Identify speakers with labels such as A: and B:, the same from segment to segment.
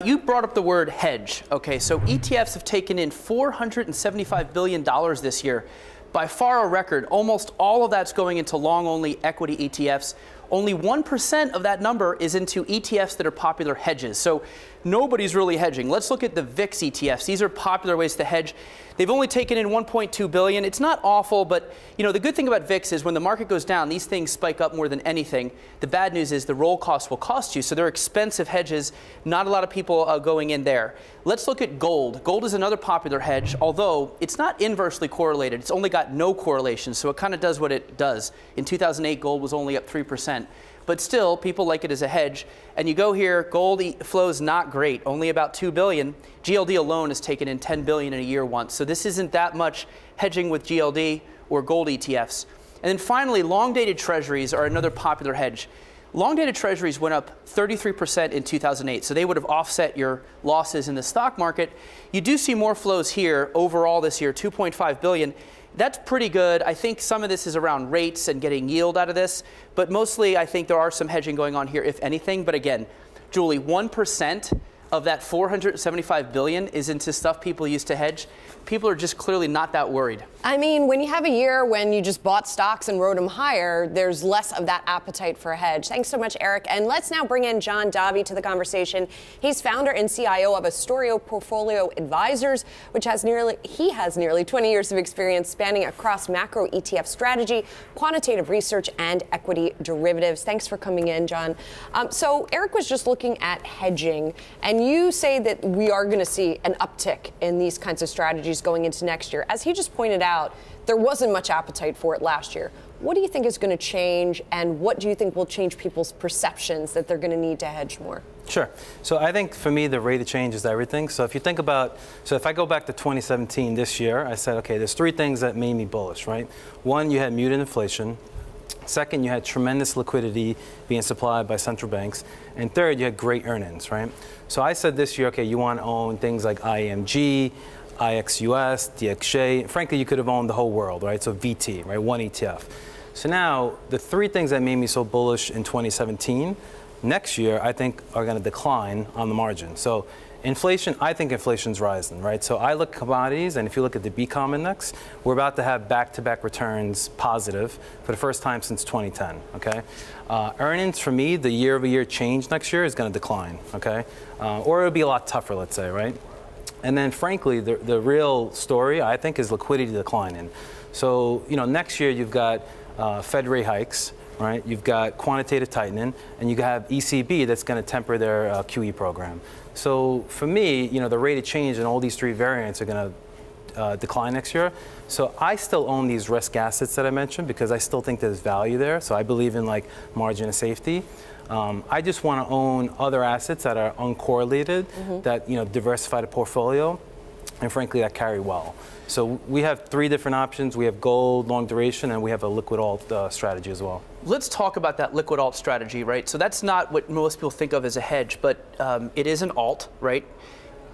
A: You brought up the word hedge. Okay, so ETFs have taken in $475 billion this year. By far a record. Almost all of that's going into long-only equity ETFs. Only 1% of that number is into ETFs that are popular hedges. So nobody's really hedging. Let's look at the VIX ETFs. These are popular ways to hedge. They've only taken in $1.2 billion. It's not awful, but the good thing about VIX is when the market goes down, these things spike up more than anything. The bad news is the roll cost will cost you. So they're expensive hedges. Not a lot of people going in there. Let's look at gold. Gold is another popular hedge, although it's not inversely correlated. It's only got no correlation, so it kind of does what it does. In 2008, gold was only up 3%. But still, people like it as a hedge. And you go here, gold flow is not great, only about $2 billion. GLD alone has taken in $10 billion in a year once. So this isn't that much hedging with GLD or gold ETFs. And then finally, long-dated treasuries are another popular hedge. Long-dated treasuries went up 33% in 2008, so they would have offset your losses in the stock market. You do see more flows here overall this year, $2.5 billion. That's pretty good. I think some of this is around rates and getting yield out of this, but mostly I think there are some hedging going on here, if anything. But again, Julie, 1% of that $475 billion is into stuff people use to hedge. People are just clearly not that worried.
B: I mean, when you have a year when you just bought stocks and rode them higher, there's less of that appetite for a hedge. Thanks so much, Eric. And let's now bring in John Davi to the conversation. He's founder and CIO of Astoria Portfolio Advisors, which has nearly 20 years of experience spanning across macro ETF strategy, quantitative research, and equity derivatives. Thanks for coming in, John. So Eric was just looking at hedging, and you say that we are going to see an uptick in these kinds of strategies going into next year. As he just pointed out, there wasn't much appetite for it last year. What do you think is going to change, and what do you think will change people's perceptions that they're going to need to hedge more?
C: Sure. So I think for me, the rate of change is everything. So if you think about, if I go back to 2017, this year, I said, okay, there's three things that made me bullish, right? One, you had muted inflation. Second, you had tremendous liquidity being supplied by central banks. And third, you had great earnings, right? So I said this year, okay, you want to own things like IMG, IXUS, DXJ. Frankly, you could have owned the whole world, right? So VT, right? One ETF. So now, the three things that made me so bullish in 2017, next year, I think are going to decline on the margin. So inflation, I think inflation's rising, right? So I look at commodities, and if you look at the BCOM index, we're about to have back-to-back returns positive for the first time since 2010, okay? Earnings, for me, the year-over-year change next year is going to decline, okay? Or it'll be a lot tougher, let's say, right? And then, frankly, the real story, I think, is liquidity declining. So, next year you've got Fed rate hikes, right? You've got quantitative tightening, and you have ECB that's going to temper their QE program. So, for me, the rate of change in all these three variants are going to decline next year. So I still own these risk assets that I mentioned because I still think there's value there. So I believe in margin of safety. I just want to own other assets that are uncorrelated, that diversify the portfolio, and frankly that carry well. So we have three different options. We have gold, long duration, and we have a liquid alt strategy as well.
A: Let's talk about that liquid alt strategy, right? So that's not what most people think of as a hedge, but it is an alt, right?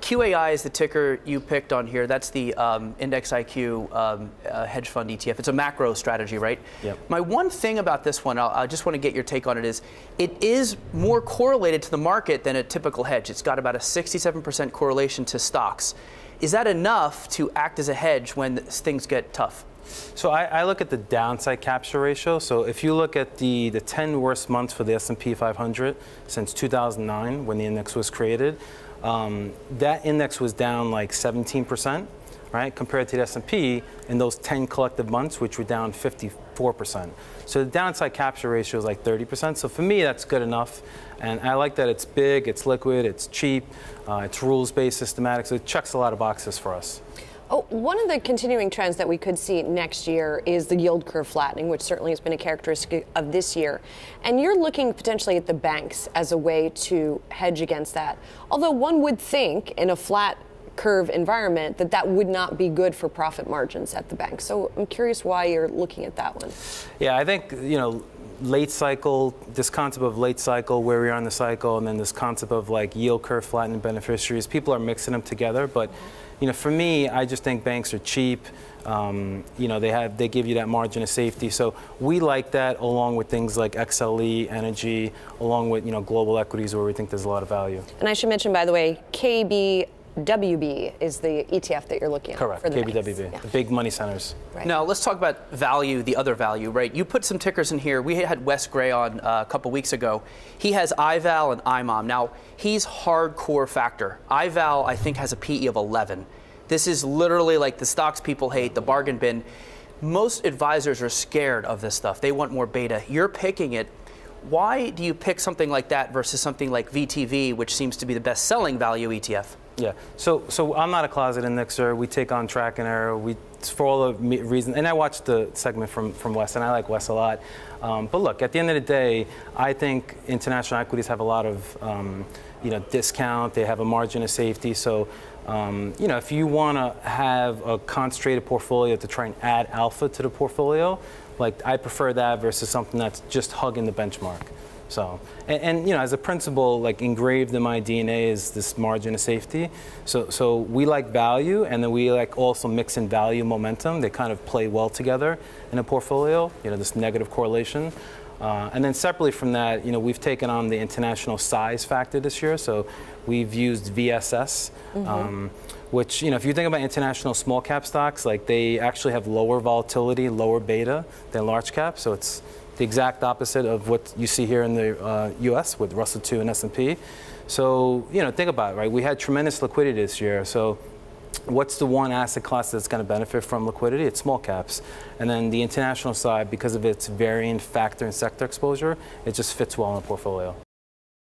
A: QAI is the ticker you picked on here. That's the Index IQ hedge fund ETF. It's a macro strategy, right?
C: Yep. My
A: one thing about this one, I just want to get your take on it, is it is more correlated to the market than a typical hedge. It's got about a 67% correlation to stocks. Is that enough to act as a hedge when things get tough?
C: So I look at the downside capture ratio. So if you look at the 10 worst months for the S&P 500 since 2009, when the index was created, that index was down 17%, right, compared to the S&P in those 10 collective months, which were down 54%. So the downside capture ratio is 30%. So for me, that's good enough. And I like that it's big, it's liquid, it's cheap, it's rules-based, systematic. So it checks a lot of boxes for us.
B: Oh, one of the continuing trends that we could see next year is the yield curve flattening, which certainly has been a characteristic of this year. And you're looking potentially at the banks as a way to hedge against that. Although one would think in a flat curve environment that would not be good for profit margins at the bank. So I'm curious why you're looking at that one.
C: Yeah, I think, late cycle, this concept of late cycle, where we are in the cycle, and then this concept of like yield curve flattening beneficiaries. People are mixing them together, but for me, I just think banks are cheap. They give you that margin of safety. So we like that, along with things like XLE, energy, along with global equities, where we think there's a lot of value.
B: And I should mention, by the way, KBWB is the ETF that you're looking at.
C: Correct.
B: For the
C: KBWB,
B: yeah.
C: the big money centers.
B: Right.
A: Now let's talk about value, the other value, right? You put some tickers in here. We had Wes Gray on a couple weeks ago. He has IVAL and IMOM. Now he's hardcore factor. IVAL, I think, has a PE of 11. This is literally like the stocks people hate, the bargain bin. Most advisors are scared of this stuff. They want more beta. You're picking it. Why do you pick something like that versus something like VTV, which seems to be the best-selling value ETF?
C: Yeah, so I'm not a closet indexer. We take on track and error. For all the reasons, and I watched the segment from Wes, and I like Wes a lot. But look, at the end of the day, I think international equities have a lot of discount. They have a margin of safety. So if you want to have a concentrated portfolio to try and add alpha to the portfolio, like I prefer that versus something that's just hugging the benchmark. So, and as a principle, like engraved in my DNA is this margin of safety. So we like value, and then we like also mix in value momentum. They kind of play well together in a portfolio. This negative correlation. And then separately from that, we've taken on the international size factor this year. So we've used VSS, which, if you think about international small cap stocks, like they actually have lower volatility, lower beta than large cap. So it's the exact opposite of what you see here in the US with Russell 2 and S&P. So, think about it, right? We had tremendous liquidity this year. So what's the one asset class that's going to benefit from liquidity? It's small caps. And then the international side, because of its variant factor and sector exposure, it just fits well in the portfolio.